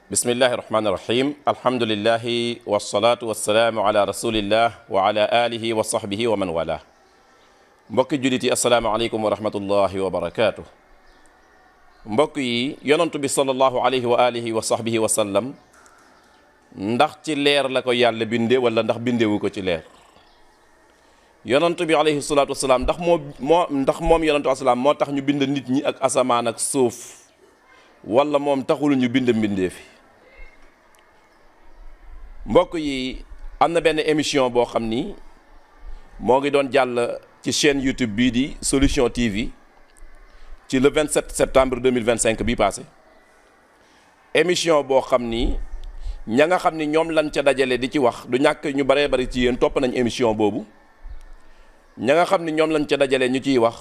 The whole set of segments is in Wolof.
bismillahi rahmaani rahim alhamdulillahi wasalaatu wasalaamu ala rasulillah wa ala alihi wa sahbihi wa man wala mbokki jullit yi asalaamaaleykum wa rahmatullahi wa barakaatu. mbokk yi yonantu bi sallallahu alayhi wa alihi wa sahbihi wa sallam ndax ci leer la ko yàlla binde wala ndax bindewu ko ci leer. yonantu bi alayhi salaatu wasalaam ndax moom yonantu asalaam moo tax ñu bind nit ñi ak asamaan ak suuf wala moom taxul ñu bind mbindee fi. mbokk yi am na benn émission boo xam ni moo ngi doon jàll ci chaîne YouTube bii di Solution TV ci le 27 septembre 2025 bii passé émission boo xam ni ña nga xam ni ñoom lañ ca dajale di ci wax du ñàkk ñu baree bari ci yéen topp nañ émission boobu. ña nga xam ni ñoom lañ ca dajale ñu ciy wax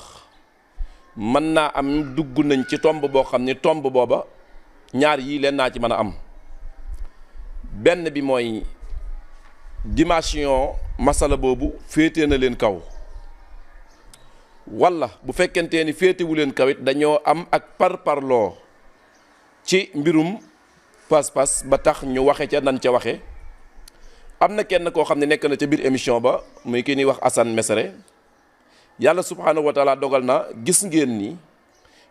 mën naa am dugg nañ ci tomb boo xam ni tomb booba ñaar yii leen naa ci mën a am. benn bi mooy dimension masala boobu féete na leen kaw wala bu fekkentee ni féetewu leen kaw it dañoo am ak parparloo ci mbirum pas-pas ba tax ñu waxe ca nan ca waxe. am na kenn koo xam ne nekk na ca biir émission ba muy ki ñuy wax Assane Mesere yàlla subhaanahu wa taala dogal na gis ngeen ni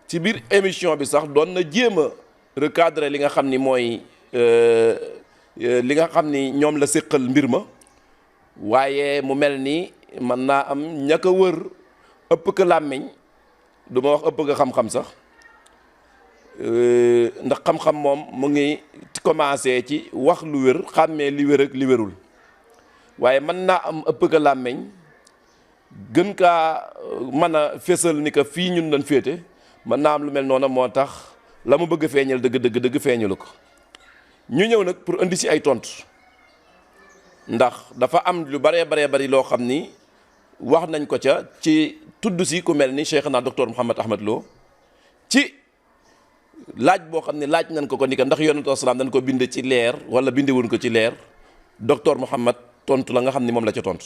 ci biir émission bi sax doon na jéem a recadrer li nga xam ni mooy li nga xam ni ñoom la séqal mbir ma waaye mu mel ni mën naa am ña ko wër ëpp ka làmmiñ du ma wax ëpp ka xam-xam sax ndax xam-xam moom mu ngi commencé ci wax lu wér xàmmee li wér ak li wérul waaye mën naa am ëpp ka làmmiñ gën kaa mën a fésal ni ko fii ñun dañ féete mën naa am lu mel noonu moo tax la mu bëgg a feeñal dëgg feeñalu ko. ñu ñëw nag pour indi ci ay tontu ndax dafa am lu baree bari loo xam ni wax nañ ko ca ci tudd si ku mel ni Cheikhna docteur Mouhammad Ahmad Lo ci laaj boo xam ne laaj nañ ko ni ndax yonent asalaam dañ ko bind ci leer wala bindewuñ ko ci leer docteur Mouhammad tontu la nga xam ni moom la ca tontu.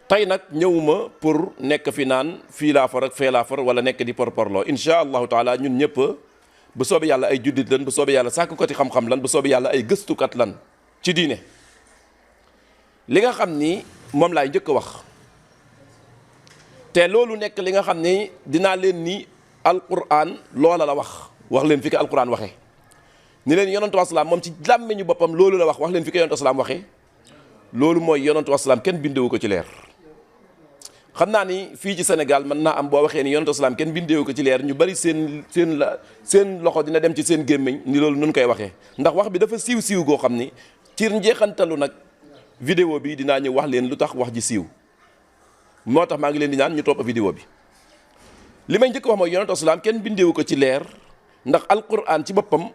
tey nag ñëwuma pour nekk fi naan fii laa far ak fee laa far wala nekk di porporloo incha allahu taala ñun ñëpp. bu soobee yàlla ay juddit lan bu soobee yàlla sàkkukati xam-xam lan bu soobee yàlla ay gëstukat lan ci diine li nga xam ni moom laay njëkk a wax te loolu nekk li nga xam ni dinaa leen ni alquran loola la wax leen fi ko alquran waxee ni leen yonantu wasalaam moom ci làmmiñu boppam loolu la wax leen fi ko yonantu wasalaam waxee loolu mooy yonantu wasalaam kenn bindewu ko ci leer. xam naa ni fii ci Sénégal mën naa am boo waxee ni yonent salaam kenn bindeewu ko ci leer ñu bari seen loxo dina dem ci seen gémmiñ ni loolu nun koy waxee ndax wax bi dafa siiw goo xam ni ci njeexantalu nag vidéo bi dinaa ñëw wax leen lu tax wax ji siiw moo tax maa ngi leen di ñaan ñu topp vidéo bi. li may njëkk wax mooy yonent salaam kenn bindeewu ko ci leer ndax alquran ci boppam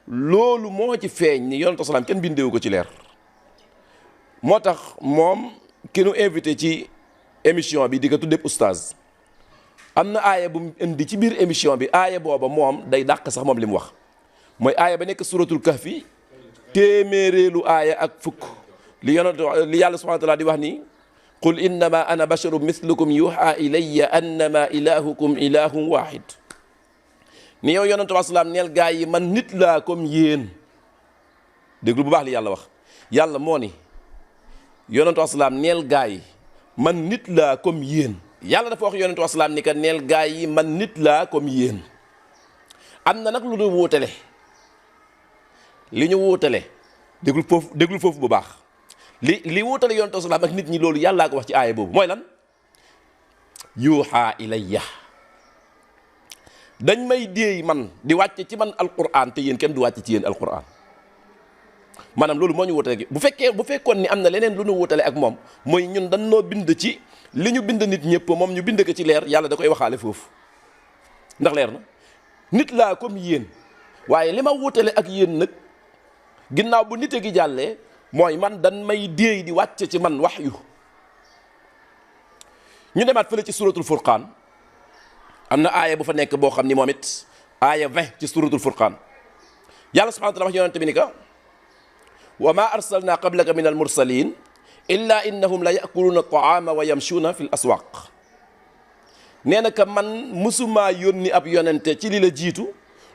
loolu moo ci feeñ ni yonent salaam kenn bindeewu ko ci leer moo tax moom ki nu invité ci. émission bi di ko tuddee oustaz am na aaya bu mu indi ci biir émission bi aaya booba moom day dàq sax moom li mu wax mooy aaya ba nekk suratul kahfi téeméereelu aaya ak fukk li yàlla subhanahu wa taala di wax ni qul innama ana basharum mislukum yuha ilayya annama ilahukum ilahun wahid ni yow yonentu wa salaam neel gaa yi man nit laa comme yéen déglu bu baax li yàlla wax yàlla moo ni yonentu wa salaam neel gaa yi man nit laa comme yéen yàlla dafa wax yonentu wasalaam ni ka neel gaa yi man nit laa comme yéen am na nag lu ñu wuutale li ñu wuutale déglu foofu bu baax li wuutale yonentu wasalaam ak nit ñi loolu yàllaa ko wax ci aaya boobu mooy lan yuuxaa ilayya dañ may déey man di wàcce ci man alquran te yéen kenn du wàcce ci yéen alquran maanaam loolu moo ñu wutale bu fekkoon ni am na leneen lu ñu wutale ak moom mooy ñun dañ noo bind ci li ñu bind nit ñëpp moom ñu bind ko ci leer yàlla da koy waxaale foofu ndax leer na nit laa comme yéen waaye li ma wutale ak yéen nag ginnaaw bu nite gi jàllee mooy man dañ may déey di wàcce ci man wax yu ñu demaat fële ci suratul furqaan am na aaya bu fa nekk boo xam ni moom it aaya 20 ci suratul furqaan yàlla subhanahu wa taala wax yonente bi ni ka wa ma arsalna qablaka min al mursalin illa innahum la yakuluna taama wa yamshuuna fi l aswaq nee na ka man musumaa yónni ab yonente ci li la jiitu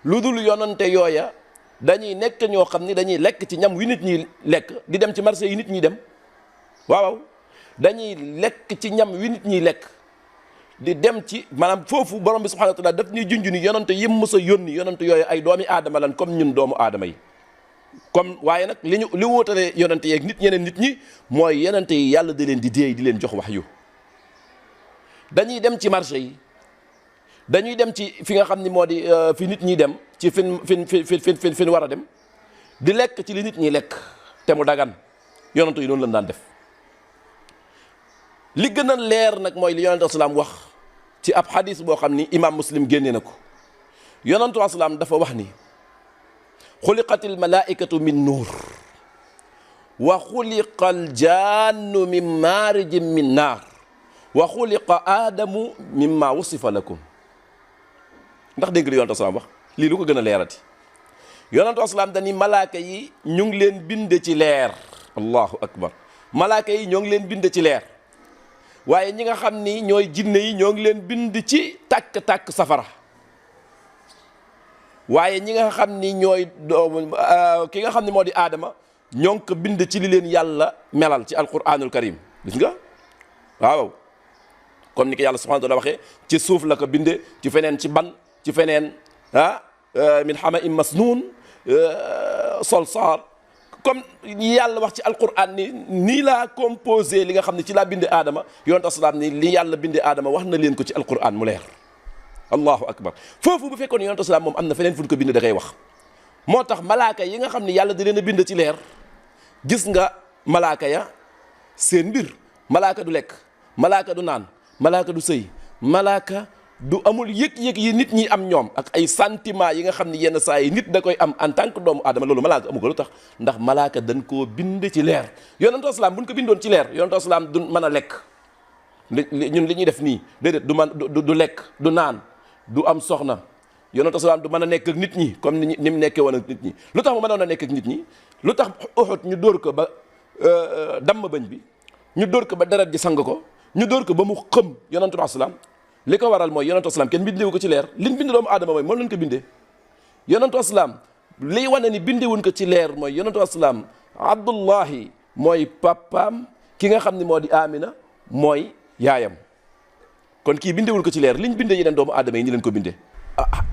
lu dul yonente yooya dañuy nekk ñoo xam ni dañuy lekk ci ñam wi nit ñi lekk di dem ci marché yi nit ñi dem waaw dañuy lekk ci ñam wi nit ñi lekk di dem ci maanaam foofu borom bi subhanahu wa taala daf ñuy junj ni yonante yim mës a yónni yonante yooyu ay doomi aadama lan comme ñun doomu aadama yi comme waaye nag li wóotale yonante yeeg ñeneen nit ñi mooy yonante yi yàlla da leen di déey di leen jox wax yu dañuy dem ci marché yi dañuy dem ci fi nga xam ni moo di fi nit ñi dem ci fin war a dem di lekk ci li nit ñi lekk te mu dagan yonante yi noonu lañ daan def li gën a leer nag mooy li yonante asalaam wax ci ab xadis boo xam ni imam muslim génnee na ko yonantu asalaam dafa wax ni xuliqatil malaikatu min nuur wa xuliqal jannu min maarijin min naar wa xuliqa aadamu mimma wasifa lakum ndax dégg li yonantu asalaam wax lii lu ko gën a leerati yonantu asalaam dani malaaka yi ñu ngi leen bind ci leer allahu akbar malaaka yi ñoo ngi leen bind ci leer waaye ñi nga xam ni ñooy jinne yi ñoo ngi leen bind ci tàkk-tàkk safara waaye ñi nga xam ni ñooy doomu ki nga xam ni moo di aadama ñoo ngi ko bind ci li leen yàlla melal ci alquranul karim gis nga waaw comme ni ko yàlla subhanahu wa taala waxee ci suuf la ko binde ci feneen ci ban ci feneen min hama im masnuun solsaar comme yàlla wax ci alquran ni nii laa composé li nga xam ne ci laa binde aadama yonent asalaam ni li yàlla binde aadama wax na leen ko ci alquran mu leer allahu akbar foofu bu fekkoon yonent asalaam moom am na feneen fu ñu ko bind da koy wax moo tax malaaka yi nga xam ne yàlla da leen a bind ci leer gis nga malaaka ya seen mbir malaaka du lekk malaaka du naan malaaka du sëy malaaka du amul yëg-yëg yi nit ñi am ñoom ak ay sentiment yi nga xam ne yenn saa yi nit da koy am en tant que doomu aadama loolu malaaka amu ko lu tax ndax malaaka dañ koo bind ci leer yonentu asalaam buñ ko bindoon ci leer yonentu asalaam du mën a lekk ñun li ñuy def nii déedéet du man du lekk du naan du am soxna yonentu asalaam du mën a nekk ak nit ñi comme ni mu nekkee woon ak nit ñi lu tax mu mënoon a nekk ak nit ñi lu tax Uhud ñu dóor ko ba damm bëñ bi ñu dóor ko ba deret ji sang ko ñu dóor ko ba mu xëm yonentu asalaam li ko waral mooy yonentu asalaam kenn bindewu ko ci leer liñ bind doomu aadama mooy moom lañ ko bindee yonentu asalaam liy wane ni bindewuñ ko ci leer mooy yonentu asalaam abdullahi mooy papaam ki nga xam ne moo di amina mooy yaayam kon kii bindewul ko ci leer liñ bindee yeneen doomu aadama yi ni leen ko bindee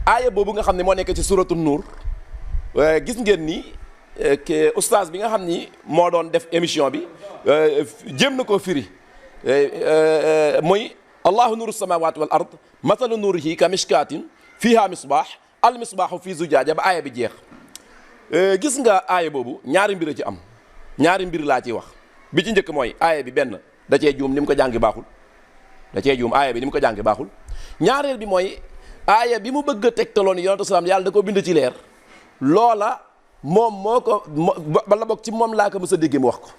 aaya boobu nga xam ne moo nekk ci suratu nuur gis ngeen ni oustaz bi nga xam ni moo doon def émission bi jéem na koo firi muy allahu nuru samawati wal ard mathalu nurihi ka mishkatin fiha misbah al misbahu fi zujaaja ba aaya bi jeex gis nga aaya boobu ñaari mbir a ci am ñaari mbir laa ciy wax bi ci njëkk mooy aaya bi benn da cee juum ni mu ko jàngi baaxul da cee juum aaya bi ni mu ko jàngi baaxul ñaareel bi mooy aaya bi mu bëgg a tegtaloon yonentu salaam yàlla da ko bind ci leer loola moom moo ko bala bokk ci moom laa ko mës a déggee mu wax ko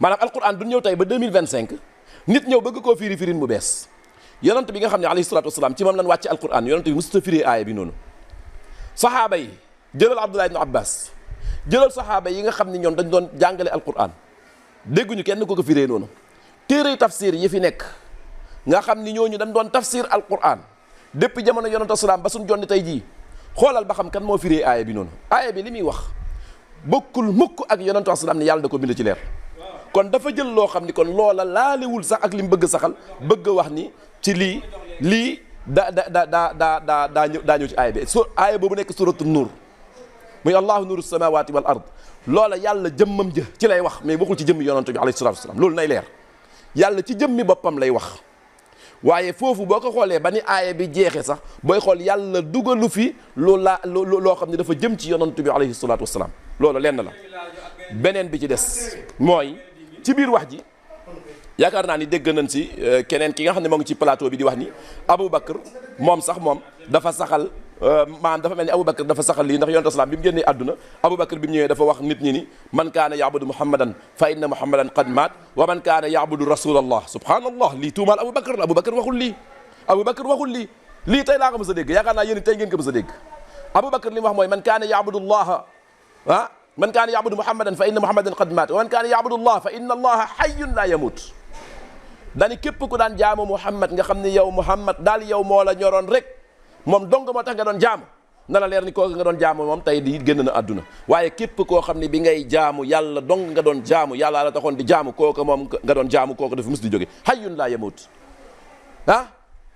maanaam alquran du ñëw tey ba 2025 nit ñëw bëgg koo firi firin bu bees yonent bi nga xam ne alayhi salaatu wasalaam ci moom lañ wàcce alquran yonent bi mësut a firi aaya bi noonu saxaaba yi jëlal Abdullah ibn Abbas jëlal saxaaba yi nga xam ne ñoom dañ doon jàngale alquran dégguñu kenn ko firee noonu téere tafsir yi fi nekk nga xam ni ñooñu dañ doon tafsir alquran depuis jamono yonent asalaam ba suñ jonni tey jii xoolal ba xam kan moo firee aaya bi noonu aaya bi li muy wax bokkul mukk ak yonent asalaam ni yàlla da ko bind ci leer kon dafa jël loo xam ni kon loola laalewul sax ak li mu bëgg saxal bëgg wax ni ci lii daa ñëw ci aaya bi aaya boobu nekk suratu nuur muy allahu nuru samawati wal ard loola yàlla jëmmam jë ci lay wax mais waxul ci jëmmi yonent bi alayhi salatu wasalaam loolu nay leer yàlla ci jëmmi boppam lay wax waaye foofu boo ko xoolee ba ni aaya bi jeexee sax booy xool yàlla dugalu fi loo xam ne dafa jëm ci yonent bi alayhi salatu wasalaam loolu lenn la beneen bi ci des mooy ci biir wax ji yaakaar naa ni dégg nañ si keneen ki nga xam ne moo ngi ci plateau bi di wax ni Aboubacar moom sax moom dafa saxal maanaam dafa mel ni Aboubacar dafa saxal lii ndax yonent asalaam bi mu génnee àdduna Aboubacar bi mu ñëwee dafa wax nit ñi ni man kaana yaabudu muhammadan fa inna muhammadan qad maat wa man kaana yaabudu rasulallah subhanallah lii tuumaal Aboubacar la Aboubacar waxul lii Aboubacar waxul lii tey laa ko mës a dégg yaakaar naa yéen tey ngeen ko mës a dégg Aboubacar li mu wax mooy man kaana yaabudu llaha man kaana yaabudu muhammadan fa inna muhammadan qad maat wa man kaana yaabudu llah fa inna allaha hayyun la yamut dani képp ku daan jaamu Muhammad nga xam ne yow Muhammad daal yow moo la ñoroon rek moom dong moo tax nga doon jaamu na la leer ni kooku nga doon jaamu moom tey di génn na àdduna. waaye képp koo xam ne bi ngay jaamu yàlla dong nga doon jaamu yàlla la taxoon di jaamu kooku moom nga doon jaamu kooku dafa mus di jóge hayyun laa yamut. ah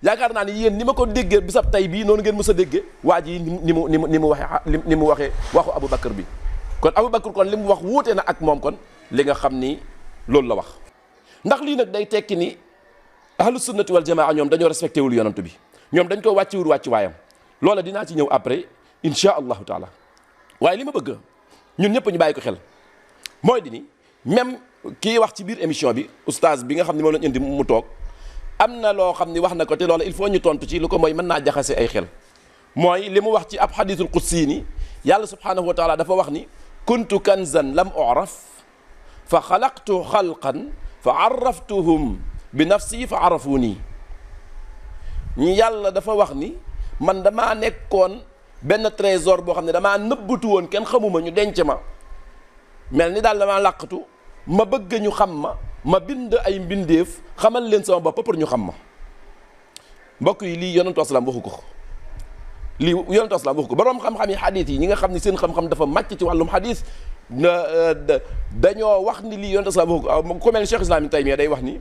yaakaar naa ni yéen ni ma ko déggee bisab tey bii noonu ngeen mës a déggee waa ji ni mu waxee waxu Aboubacar bi. kon Aboubacar kon li mu wax wuute na ak moom kon li nga xam ni loolu la wax. ndax lii nag day tekki ni ahlu sunnati wal jamaa ñoom dañoo respecté wul yonantu bi ñoom dañ ko wàcciwul wàcc waayam loola dinaa ci ñëw après insha allahu taala. waaye li ma bëgg ñun ñëpp ñu bàyyi ko xel mooy di ni même kii wax ci biir émission bi oustaz bi nga xam ne moom lañ indi mu toog am na loo xam ni wax na ko te loola il faut ñu tontu ci lu ko mooy mën naa jaxase ay xel. mooy li mu wax ci ab xadiisul qudsi ni yàlla subhanahu wa taala dafa wax ni kuntu kanzan lam uraf fa xalaqtu xalqan fa arraftuhum bi nafsi fa arafuni ñi yàlla dafa wax ni man damaa nekkoon benn trésor boo xam ne damaa nëbbatu woon kenn xamuma ñu denc ma mel ni daal damaa làqatu ma bëgg ñu xam ma bind ay mbindeef xamal leen sama bopp pour ñu xam ma. mbokk yi lii yonentu asalaam waxu ko lii yonentu asalaam waxu ko boroom xam-xam yi xadiis yi ñi nga xam ni seen xam-xam dafa màcc ci wàllum xadiis dañoo wax ni lii yonentu asalaam waxu ko ku mel ni Cheikh Islam Ibn Taymiyya day wax ni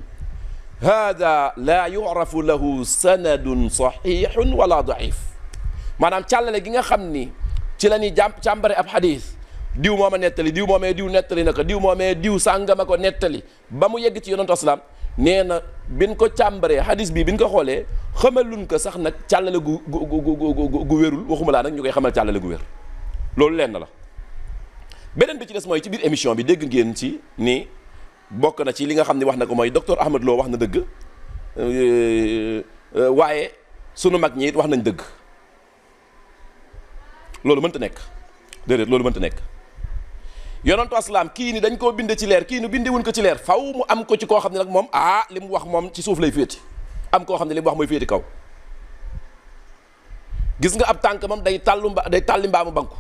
hada laa yurafu lahu sanadun saxiixun wala daif maanaam càllale gi nga xam ni ci la ñuy càmbare ab xadiis diw moo ma nettali diw moomee diw nettali na ko diw moomee diw sàngama ko nettali ba mu yegg ci yonentu asalaam nee na bin ko càmbaree xadiis bi bin ko xoolee xamaluñ ko sax nag càllale gu wérul waxuma laa nag ñu koy xamal càllale gu wér loolu lenn la. beneen bi ci des mooy ci biir émission bi dégg ngeen ci ni bokk na ci li nga xam ne wax na ko mooy docteur Ahmad Lo wax na dëgg waaye sunu mag ñi it wax nañ dëgg loolu mënta nekk déedéet loolu mënta nekk. yonentu asalaam kii ni dañ koo bind ci leer kii ni bindewuñ ko ci leer faw mu am ko ci koo xam ne nag moom li mu wax moom ci suuf lay féeti am koo xam ne li mu wax mooy féeti kaw. gis nga ab tànk moom day tàlli mbaamu banku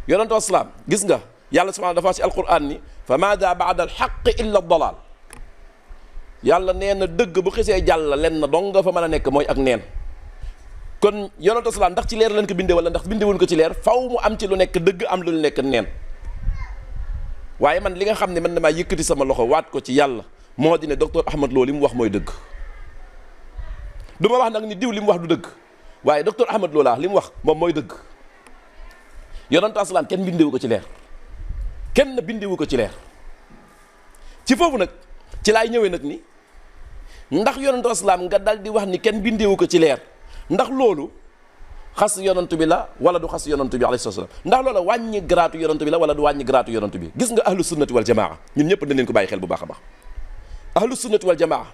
yonentu asalaam gis nga yàlla subhaanahu dafa wax ci alquran ni fa maada baada alxaq illa dalal yàlla nee na dëgg bu xisee jàll len na dong nga fa mën a nekk mooy ak neen. kon yonentu asalaam ndax ci leer lañ ko bindee wala ndax bindewuñ ko ci leer faw mu am ci lu nekk dëgg am lu nekk neen. waaye man li nga xam ne man damaa yëkkati sama loxo waat ko ci yàlla moo di ne docteur Ahmad Lo li mu wax mooy dëgg du ma wax nag ni diw li mu wax du dëgg waaye docteur Ahmad Lo laa li mu wax moom mooy dëgg. yonentu asalaam kenn bindewu ko ci leer kenn bindewu ko ci leer ci foofu nag ci laay ñëwee nag ni ndax yonentu asalaam nga dal di wax ni kenn bindewu ko ci leer ndax loolu xas yonantu bi la wala du xas yonantu bi alayhi salaam ndax loola wàññi garaatu yonantu bi la wala du wàññi garaatu yonantu bi. gis nga ahlu sunnati wal jamaa ñun ñëpp dañ leen ko bàyyi xel bu baax a baax ahlu sunnati wal jamaa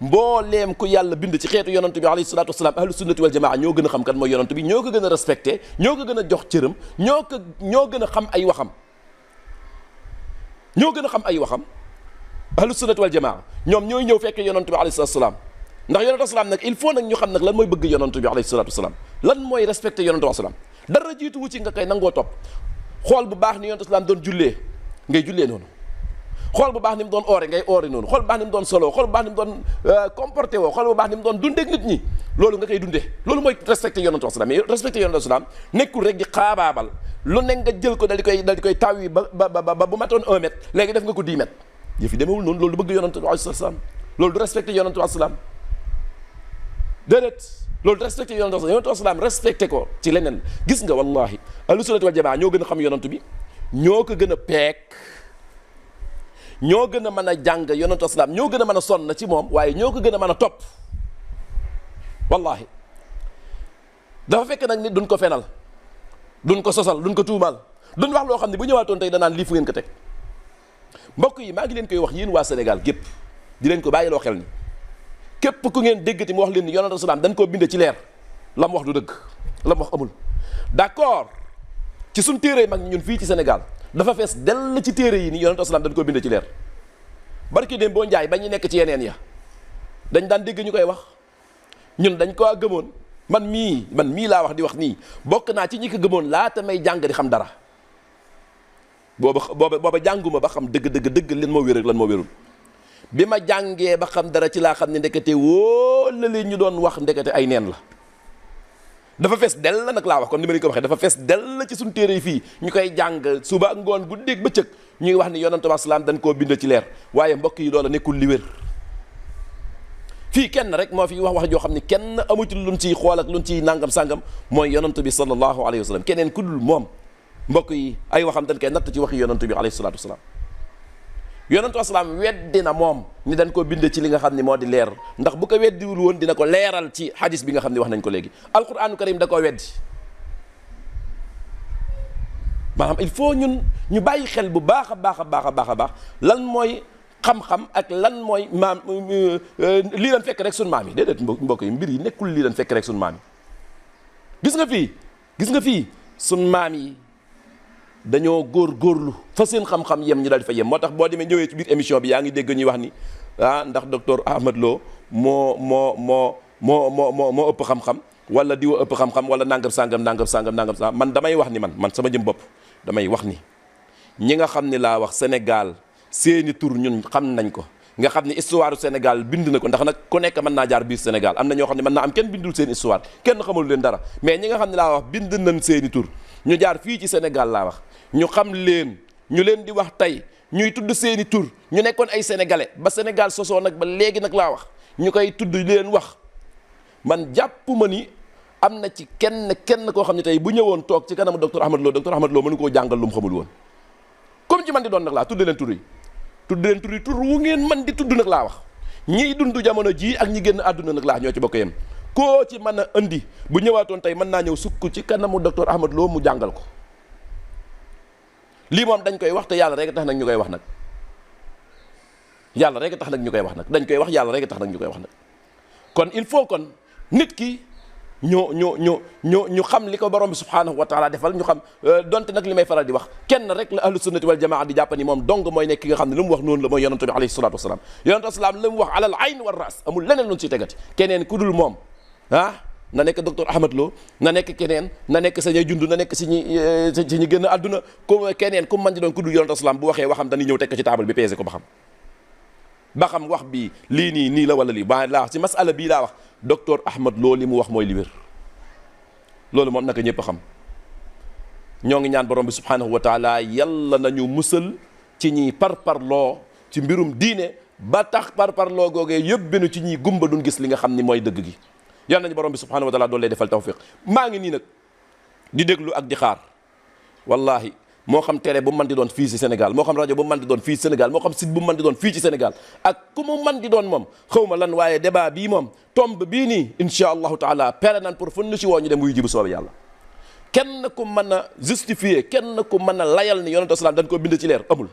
mbooleem ku yàlla bind ci xeetu yonantu bi alayhi salaatu wasalaam ahlu sunnati wal jamaa ñoo gën a xam kan mooy yonantu bi ñoo ko gën a respecté ñoo ko gën a jox cëram ñoo gën a xam ay waxam ñoo gën a xam ay waxam ahlu sunnati wal jamaa ñoom ñooy ñëw fekkee yonantu bi alayhi salaatu wasalaam ndax yonantu wasalaam nag il faut nag ñu xam nag lan mooy bëgg yonantu bi alayhi salaatu wasalaam lan mooy respecté yonantu wasalaam dara jiitu wu ci nga koy nangoo topp xool bu baax ni yonantu wasalaam doon jullee ngay jullee noonu xool bu baax ni mu doon oore ngay oore noonu xool bu baax ni mu doon solo xool bu baax ni mu doon comporté woo xool bu baax ni mu doon dundeek nit ñi loolu nga koy dundee loolu mooy respecté yonantu wasalaam mais respecté yonantu wasalaam nekkul rek di xaabaabal lu ne nga jël ko dal di koy taw yi ba bu matoon 1 mètre léegi def nga ko 10 mètres yëf yi demewul noonu loolu du bëgg yonantu wasalaam loolu du respecté yonantu wasalaam déedéet loolu respecté yonantu wasalaam respecté ko ci leneen gis nga wallahi ahlu sunnati wal jamaa ñoo gën a xam yonantu bi ñoo ko gën a peek ñoo gën a mën a jàng yonantu wasalaam ñoo gën a mën a sonn ci moom waaye ñoo ko gën a mën a topp wallahi dafa fekk nag nit duñ ko fenal duñ ko sosal duñ ko tuumal duñ wax loo xam ne bu ñëwaatoon tey danaan lii fu ngeen ko teg mbokk yi maa ngi leen koy wax yéen waa Sénégal gépp di leen ko bàyyiloo xel ni képp ku ngeen déggati mu wax leen ni yonantu wasalaam dañ koo binde ci leer la mu wax du dëgg la mu wax amul d'accord ci suñ téere mag ñun fii ci Sénégal dafa fees dell ci téere yi ni yonantu wasalaam dañ koo binde ci leer barki dem boo njaay ba ñu nekk ci yeneen ya dañ daan dégg ñu koy wax ñun dañ ko gëmoon man mii laa wax di wax nii bokk naa ci ñi ko gëmoon laata may jàng di xam dara booba jànguma ba xam dëgg leen moo wér ak lan moo wérul bi ma jàngee ba xam dara ci laa xam ne ndekete woo la leen ñu doon wax ndekete ay neen la dafa fees dell nag laa wax comme ni ma leen ko waxee dafa fees dell ci suñu téere yi fii ñu koy jàng suba ak ngoon guddeeg bëccëg ñuy wax ni yonent bi salaam dañ koo bind ci leer waaye mbokk yi loola nekkul li wér fii kenn rek moo fi wax joo xam ne kenn amu ci luñ ciy xool ak luñ ciy nangam sangam mooy yonent bi sallallahu alayhi wa sallam keneen ku dul moom mbokk yi ay waxam dañ koy natt ci waxi yonent bi alayhi salaatu wasalaam yonentu asalaam weddi na moom ni dañ ko bind ci li nga xam ne moo di leer ndax bu ko weddiwul woon dina ko leeral ci hadis bi nga xam ne wax nañ ko léegi alquranu karim da koo weddi maanaam il faut ñun ñu bàyyi xel bu baax a baax a baax a baax a baax lan mooy xam-xam ak lan mooy maam lii lan fekk rek sun maam yi déedéet mbokk yi mbir yi nekkul lii lan fekk rek sun maam yi gis nga fii sun maam yi dañoo góorgóorlu fa seen xam-xam yem ñu daal di fa yem moo tax boo demee ñëwee ci biir émission bi yaa ngi dégg ñuy wax ni ndax docteur Ahmad Lo moo ëpp xam-xam wala diwa ëpp xam-xam wala nangam sangam man damay wax ni man sama jëm bopp damay wax ni ñi nga xam ni laa wax Sénégal seeni tur ñun xam nañ ko nga xam ni histoire Sénégal bind na ko ndax nag ku nekk mën naa jaar biir Sénégal am na ñoo xam ne mën naa am kenn bindul seen histoire kenn xamul leen dara mais ñi nga xam ne laa wax bind nañ seeni tur ñu jaar fii ci Sénégal laa wax ñu xam leen ñu leen di wax tey ñuy tudd seeni tur ñu nekkoon ay sénégalais ba Sénégal sosoo nag ba léegi nag laa wax ñu koy tudd leen wax man jàpp ma ni am na ci kenn koo xam ne tey bu ñëwoon toog ci kanamu docteur Ahmad Lo mënu koo jàngal lu mu xamul woon comme ci man di doon nag laa tudd leen tur yi tur wu ngeen man di tudd nag laa wax ñiy dund jamono jii ak ñi génn àdduna nag laa ñoo ci bokk yem koo ci mën a indi bu ñëwaatoon tey mën naa ñëw sukk ci kanamu docteur Ahmad Lo mu jàngal ko lii moom dañ koy wax te yàlla rek tax nag ñu koy wax nag yàlla rek tax nag ñu koy wax nag dañ koy wax yàlla rek tax nag ñu koy wax nag kon il faut kon nit ki ñu xam li ko borom bi subhaanahu wa taala defal ñu xam donte nag li may faral di wax kenn rek la ahlu sunnati wal jamaa di jàpp ni moom dong mooy nekk ki nga xam ne lu mu wax noonu la mooy yonent bi alayhi salaatu wasalaam yonent wasalaam lu mu wax alal ayn war ras amul leneen lu ñu ciy tegati keneen ku dul moom na nekk docteur Ahmad Lo na nekk keneen na nekk sa ñay jund na nekk si ñi gën a àdduna ku keneen ku man di doon ku dul yonent wasalaam bu waxee waxam dañuy ñëw teg ko ci taabal bi peese ko ba xam wax bi lii nii la wala lii ba laa wax ci masala bii laa wax docteur Ahmad Lo li mu wax mooy li wér loolu moom naka ñëpp xam ñoo ngi ñaan borom bi subhanahu wa taala yàlla nañu musal ci ñi parparloo ci mbirum diine ba tax parparloo googee yóbbenu ci ñi gumba duñ gis li nga xam ni mooy dëgg gi yàlla nañu borom bi subhanahu wa taala doon lay defal tawfiq maa ngi nii nag di déglu ak di xaar wallahi moo xam télé bu man di doon fii ci Sénégal moo xam rajo bu man di doon fii ci Sénégal moo xam site bu man di doon fii ci Sénégal ak ku mu man di doon moom xaw ma lan waaye débat bii moom tomb bii nii insha allahu taala pere nan pour fun nu si woo ñu dem wuy jibu soobee yàlla kenn ku mën a justifier kenn ku mën a layal ni yonent salaam dañ ko bind ci leer amul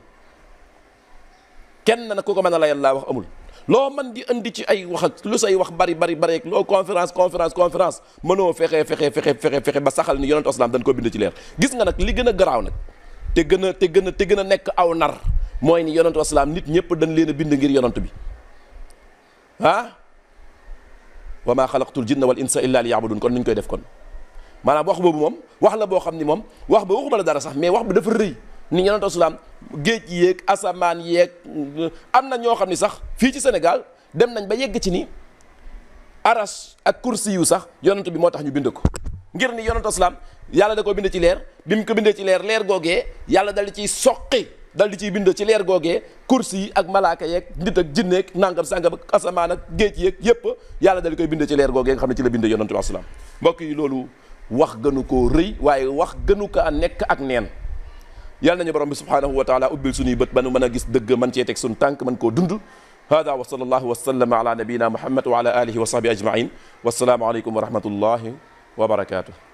kenn nag ku ko mën a layal laa wax amul loo man di indi ci ay wax ak lu say wax bari loo conférence mënoo fexe ba saxal ni yonent salaam dañ ko bind ci leer gis nga nag li gën a garaaw nag te gën a nekk aw nar mooy ni yonent wasalaam nit ñëpp dañ leen a bind ngir yonent bi wa maa xalaqtul jinna wal insa illa li yaabudun kon nuñ koy def kon maanaam wax boobu moom wax la boo xam ni moom wax ba waxuma la dara sax mais wax bi dafa rëy ni yonent wasalaam géej yéeg asamaan yeeg am na ñoo xam ni sax fii ci Sénégal dem nañ ba yegg ci ni arash ak kursi yu sax yonent bi moo tax ñu bind ko ngir ni yonent wasalaam yàlla da koo bind ci leer bi mu ko bindee ci leer googee yàlla dal di ciy soqi dal di ciy bind ci leer googee kursi yi ak malaaka yeeg nit ak jinneeg nangam sangam ak asamaan ak géej yeeg yépp yàlla dal di koy bind ci leer googee nga xam ne ci la bind yonent wasalaam mbokk yi loolu wax gënu koo rëy waaye wax gënu kaa nekk ak neen yàlla nañu borom bi subhanahu wa taala ubbil suñuy bët ba nu mën a gis dëgg man cee teg suñu tànk mën koo dund hada wa sallallahu wa sallama ala nabiyina muhammad wa ala alihi wa sahbi ajmain wassalaamu aleykum wa rahmatullahi wa barakatuh